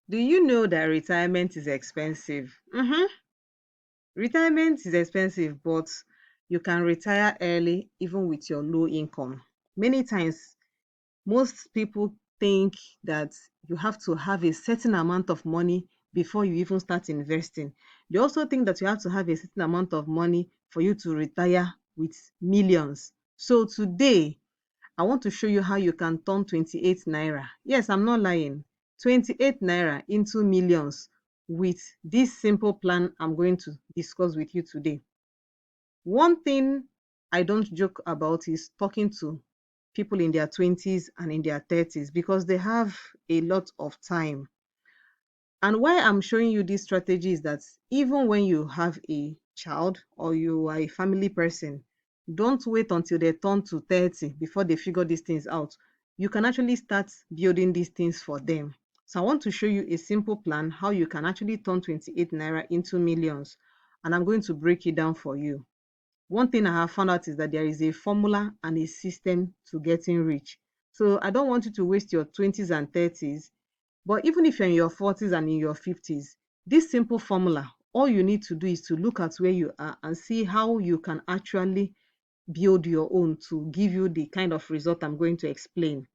Do you know that retirement is expensive? Retirement is expensive, but you can retire early even with your low income. Many times, most people think that you have to have a certain amount of money before you even start investing. They also think that you have to have a certain amount of money for you to retire with millions. So today, I want to show you how you can turn 28 naira. Yes, I'm not lying. 28 naira into millions with this simple plan I'm going to discuss with you today. One thing I don't joke about is talking to people in their 20s and in their 30s because they have a lot of time. And why I'm showing you this strategy is that even when you have a child or you are a family person, don't wait until they turn to 30 before they figure these things out. You can actually start building these things for them. So I want to show you a simple plan how you can actually turn 28 naira into millions. And I'm going to break it down for you. One thing I have found out is that there is a formula and a system to getting rich. So I don't want you to waste your 20s and 30s, but even if you're in your 40s and in your 50s, this simple formula, all you need to do is to look at where you are and see how you can actually build your own to give you the kind of result I'm going to explain.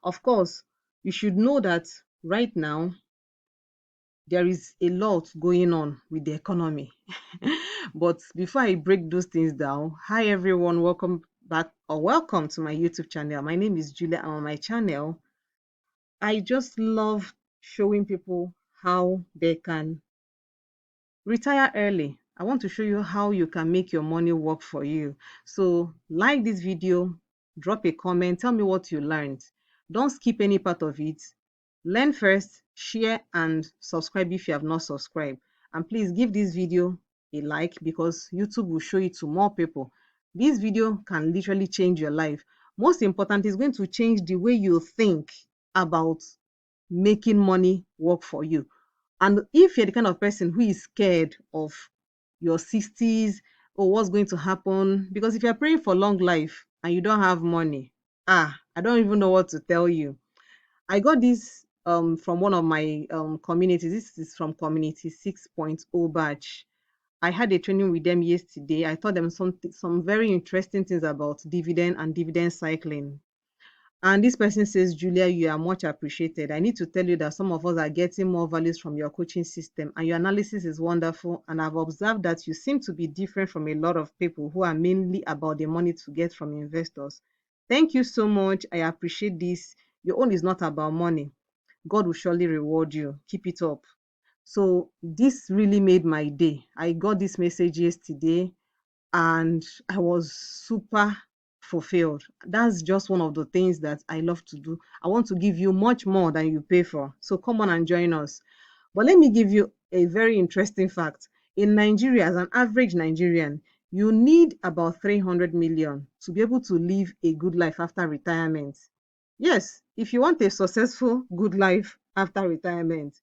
Of course, you should know that right now there is a lot going on with the economy. But before I break those things down, hi everyone, welcome back or welcome to my YouTube channel. My name is Julia, and on my channel, I just love showing people how they can retire early. I want to show you how you can make your money work for you. So like this video, drop a comment, tell me what you learned. Don't skip any part of it. Learn first, share and subscribe if you have not subscribed. And please give this video a like because YouTube will show it to more people. This video can literally change your life. Most important, is going to change the way you think about making money work for you. And if you're the kind of person who is scared of your 60s or what's going to happen, because if you're praying for long life and you don't have money, I don't even know what to tell you. I got this from one of my communities. This is from community 6.0 batch. I had a training with them yesterday. I taught them some very interesting things about dividend and dividend cycling. And this person says, Julia, you are much appreciated. I need to tell you that some of us are getting more values from your coaching system, and your analysis is wonderful. And I've observed that you seem to be different from a lot of people who are mainly about the money to get from investors. Thank you so much. I appreciate this. Your own is not about money. God will surely reward you. Keep it up. So, this really made my day. I got this message yesterday and I was super fulfilled. That's just one of the things that I love to do. I want to give you much more than you pay for. So come on and join us. But let me give you a very interesting fact. In Nigeria, as an average Nigerian, you need about 300 million to be able to live a good life after retirement. Yes, if you want a successful, good life after retirement,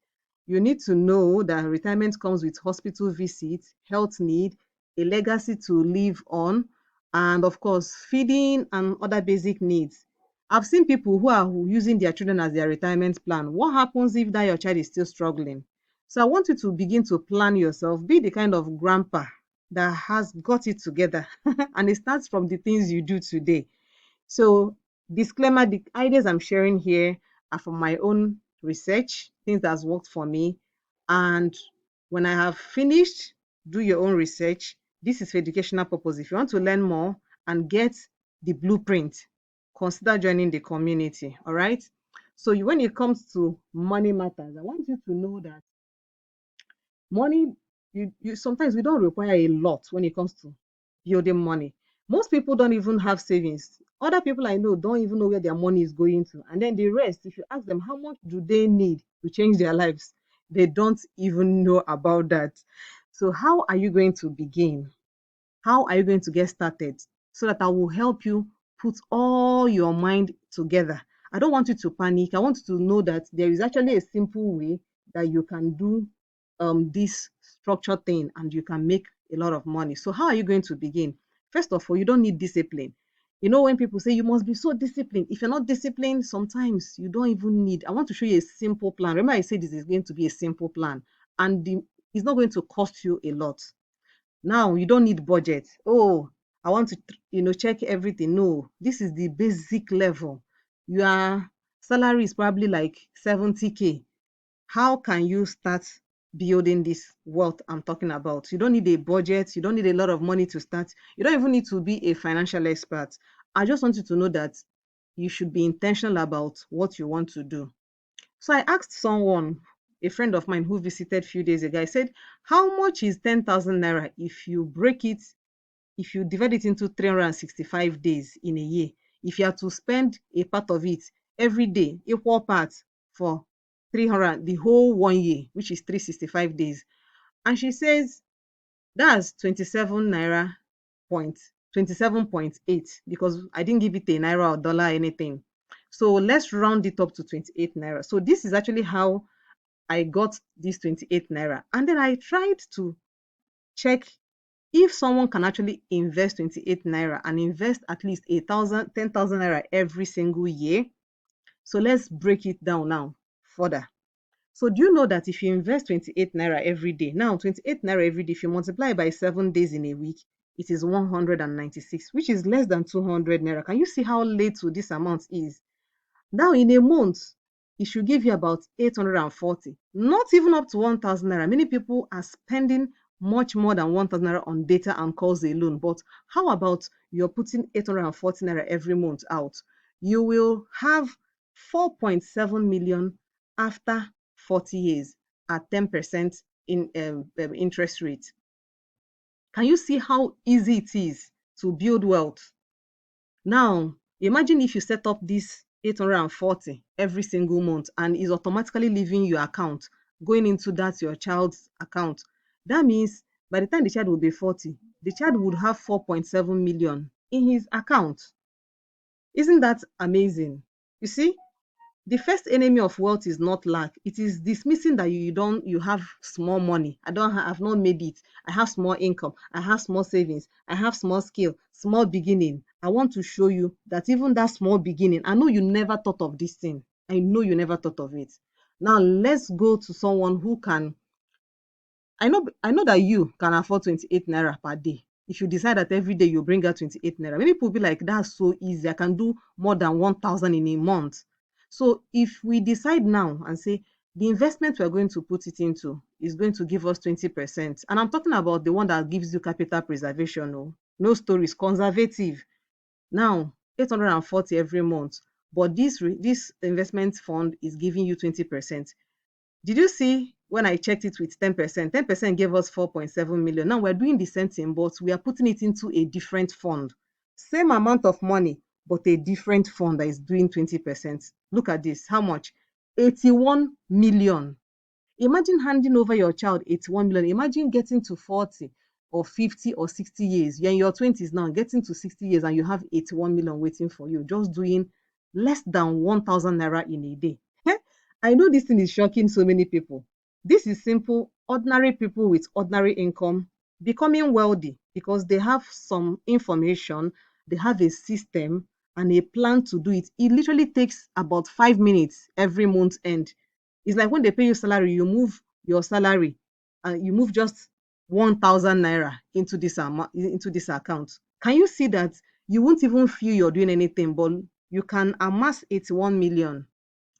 you need to know that retirement comes with hospital visits, health need, a legacy to live on, and of course, feeding and other basic needs. I've seen people who are using their children as their retirement plan. What happens if that your child is still struggling? So I want you to begin to plan yourself, be the kind of grandpa that has got it together. And it starts from the things you do today. So, disclaimer, the ideas I'm sharing here are from my own research, things that's worked for me. And when I have finished, do your own research. This is for educational purpose. If you want to learn more and get the blueprint, consider joining the community. All right. So, when it comes to money matters, I want you to know that money, you sometimes we don't require a lot when it comes to building money. Most people don't even have savings. Other people I know don't even know where their money is going to. And then the rest, if you ask them how much do they need to change their lives, they don't even know about that. So how are you going to begin? How are you going to get started so that I will help you put all your mind together? I don't want you to panic. I want you to know that there is actually a simple way that you can do this structured thing and you can make a lot of money. So, how are you going to begin? First of all, you don't need discipline. When people say you must be so disciplined, if you're not disciplined, sometimes you don't even need. I want to show you a simple plan. Remember, I said this is going to be a simple plan, and it's not going to cost you a lot. Now, you don't need budget. Oh, I want to, check everything. No, this is the basic level. Your salary is probably like 70K. How can you start building this wealth I'm talking about? You don't need a budget. You don't need a lot of money to start. You don't even need to be a financial expert. I just want you to know that you should be intentional about what you want to do. So I asked someone, a friend of mine who visited a few days ago, I said, how much is 10,000 naira if you break it, if you divide it into 365 days in a year? If you are to spend a part of it every day, equal parts for 300, the whole 1 year, which is 365 days. And she says, that's 27 naira point 27.8, because I didn't give it a naira or dollar or anything. So let's round it up to 28 naira. So this is actually how I got this 28 naira. And then I tried to check if someone can actually invest 28 naira and invest at least 10,000 naira every single year. So let's break it down now further. So do you know that if you invest 28 naira every day, now 28 naira every day, if you multiply by 7 days in a week, it is 196, which is less than 200 naira. Can you see how little this amount is? Now, in a month, it should give you about 840, not even up to 1,000 naira. Many people are spending much more than 1,000 naira on data and calls alone. But how about you're putting 840 naira every month out? You will have 4.7 million after 40 years at 10% in interest rate. Can you see how easy it is to build wealth? Now, imagine if you set up this 840 every single month and is automatically leaving your account, going into that your child's account. That means by the time the child will be 40, the child would have 4.7 million in his account. Isn't that amazing? You see, the first enemy of wealth is not lack. It is dismissing that you have small money. I've not made it. I have small income. I have small savings. I have small skill, small beginning. I want to show you that even that small beginning, I know you never thought of this thing. I know you never thought of it. Now let's go to someone who can. I know that you can afford 28 naira per day. If you decide that every day you bring out 28 naira, many people will be like, that's so easy. I can do more than 1,000 in a month. So if we decide now and say the investment we're going to put it into is going to give us 20%, and I'm talking about the one that gives you capital preservation, no stories, conservative. Now, 840 every month, but this investment fund is giving you 20%. Did you see when I checked it with 10%? 10% gave us 4.7 million. Now we're doing the same thing, but we are putting it into a different fund. Same amount of money, but a different fund that is doing 20%. Look at this. How much? 81 million. Imagine handing over your child 81 million. Imagine getting to 40 or 50 or 60 years. You're in your 20s now, getting to 60 years, and you have 81 million waiting for you, just doing less than 1,000 naira in a day. I know this thing is shocking so many people. This is simple, ordinary people with ordinary income becoming wealthy because they have some information, they have a system and a plan to do it. It literally takes about 5 minutes every month end. It's like when they pay you salary, you move your salary and you move just 1,000 naira into this account. Can you see that you won't even feel you're doing anything, but you can amass 81 million?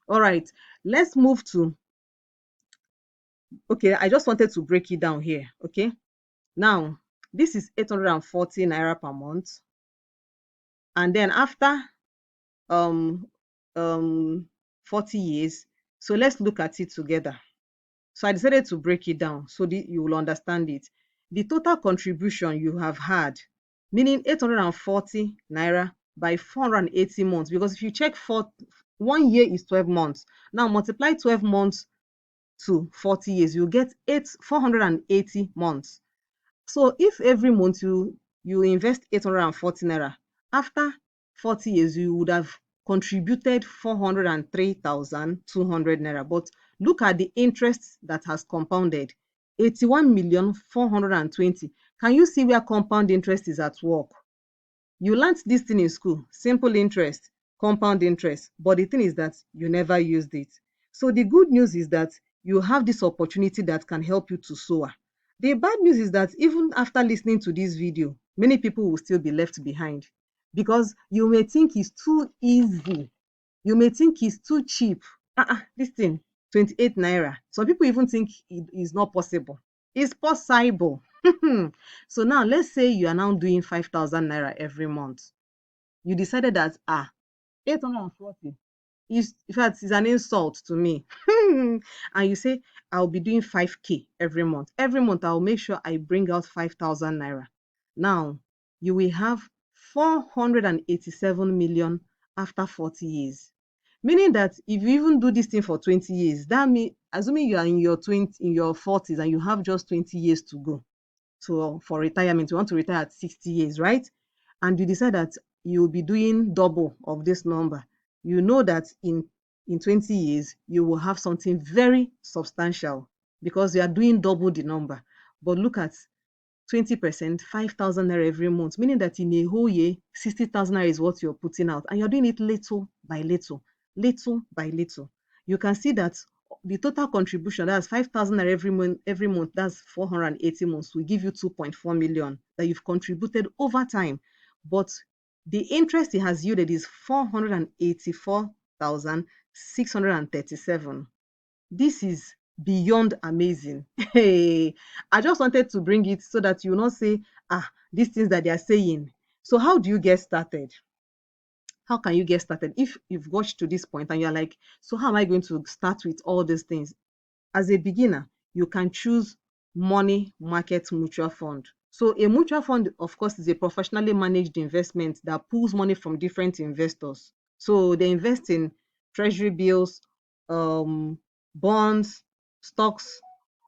All right, let's move to, okay, I just wanted to break it down here. Okay, now this is 840 naira per month, and then after um um 40 years, so let's look at it together. So I decided to break it down so that you will understand it. The total contribution you have had, meaning 840 naira by 480 months, because if you check 1 year is 12 months. Now multiply 12 months to 40 years, you get 480 months. So if every month you invest 840 naira, after 40 years you would have contributed 403,200 naira. But look at the interest that has compounded, 81,420,000. Can you see where compound interest is at work? You learnt this thing in school, simple interest, compound interest, but the thing is that you never used it. So the good news is that you have this opportunity that can help you to soar. The bad news is that even after listening to this video, many people will still be left behind because you may think it's too easy. You may think it's too cheap. This thing, 28 naira. Some people even think it is not possible. It's possible. So now let's say you are now doing 5,000 naira every month. You decided that 840 is, in fact, is an insult to me. And you say, I'll be doing 5K every month. Every month, I'll make sure I bring out 5,000 naira. Now, you will have 487 million after 40 years. Meaning that if you even do this thing for 20 years, that means, assuming you are in your 40s and you have just 20 years to go, so for retirement, you want to retire at 60 years, right? And you decide that you'll be doing double of this number. You know that in 20 years, you will have something very substantial because you are doing double the number. But look at 20%, 5,000 naira every month, meaning that in a whole year, 60,000 naira is what you're putting out. And you're doing it little by little, little by little. You can see that the total contribution, that's 5,000 naira every month, that's 480 months, will give you 2.4 million that you've contributed over time. But the interest it has yielded is 484,637. This is beyond amazing. Hey, I just wanted to bring it so that you will not say, these things that they are saying. So how do you get started? How can you get started? If you've watched to this point and you're like, so how am I going to start with all these things? As a beginner, you can choose money market mutual fund. So a mutual fund, of course, is a professionally managed investment that pulls money from different investors. So they invest in treasury bills, bonds, stocks,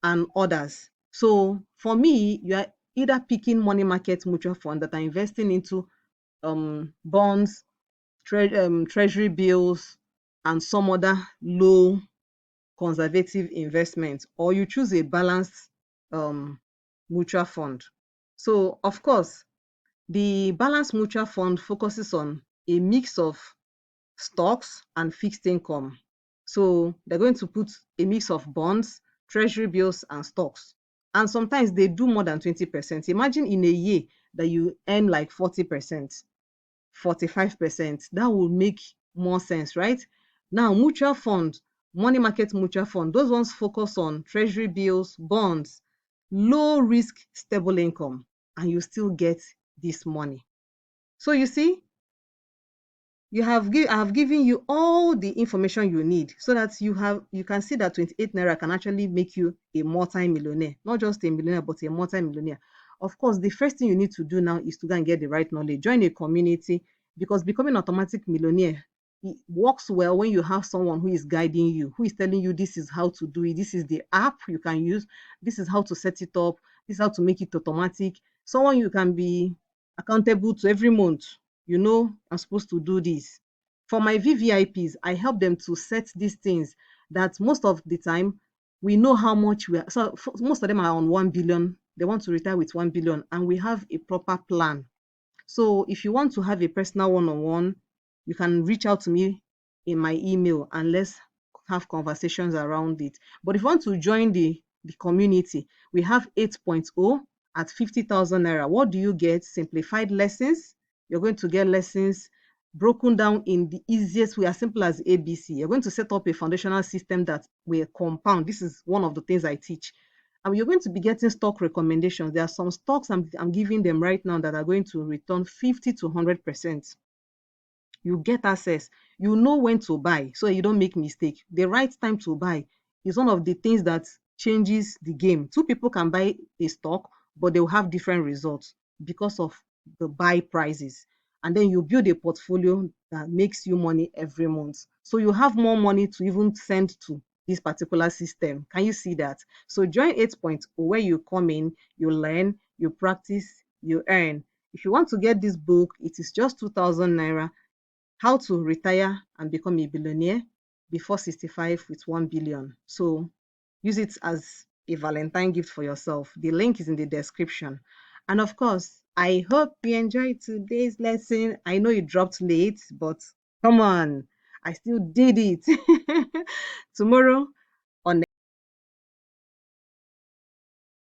and others. So for me, you are either picking money market mutual fund that are investing into bonds, treasury bills, and some other low conservative investment, or you choose a balanced mutual fund. So, of course, the balanced mutual fund focuses on a mix of stocks and fixed income. So, they're going to put a mix of bonds, treasury bills, and stocks. And sometimes they do more than 20%. Imagine in a year that you earn like 40%. 45%. That will make more sense, right? Now, mutual fund, money market mutual fund, those ones focus on treasury bills, bonds, low risk, stable income, and you still get this money. So you see, I have given you all the information you need so that you can see that 28 naira can actually make you a multi-millionaire, not just a millionaire, but a multi-millionaire. Of course, the first thing you need to do now is to go and get the right knowledge. Join a community because becoming automatic millionaire, it works well when you have someone who is guiding you, who is telling you this is how to do it, this is the app you can use, this is how to set it up, this is how to make it automatic. Someone you can be accountable to every month. I'm supposed to do this. For my VVIPs, I help them to set these things that most of the time we know how much we are. So most of them are on 1 billion. They want to retire with 1 billion, and we have a proper plan. So if you want to have a personal one-on-one, you can reach out to me in my email and let's have conversations around it. But if you want to join the community, we have 8.0 at 50,000 naira. What do you get? Simplified lessons. You're going to get lessons broken down in the easiest way, as simple as ABC. You're going to set up a foundational system that will compound. This is one of the things I teach. And you're going to be getting stock recommendations. There are some stocks I'm giving them right now that are going to return 50 to 100%. You get access. You know when to buy so you don't make mistake. The right time to buy is one of the things that changes the game. Two people can buy a stock, but they'll have different results because of the buy prices. And then you build a portfolio that makes you money every month. So you have more money to even send to this particular system. Can you see that? So join 8.0 where you come in, you learn, you practice, you earn. If you want to get this book, it is just 2,000 naira. How to retire and become a billionaire before 65 with 1 billion. So use it as a Valentine gift for yourself. The link is in the description. And of course, I hope you enjoyed today's lesson. I know you dropped late, but come on, I still did it. Tomorrow,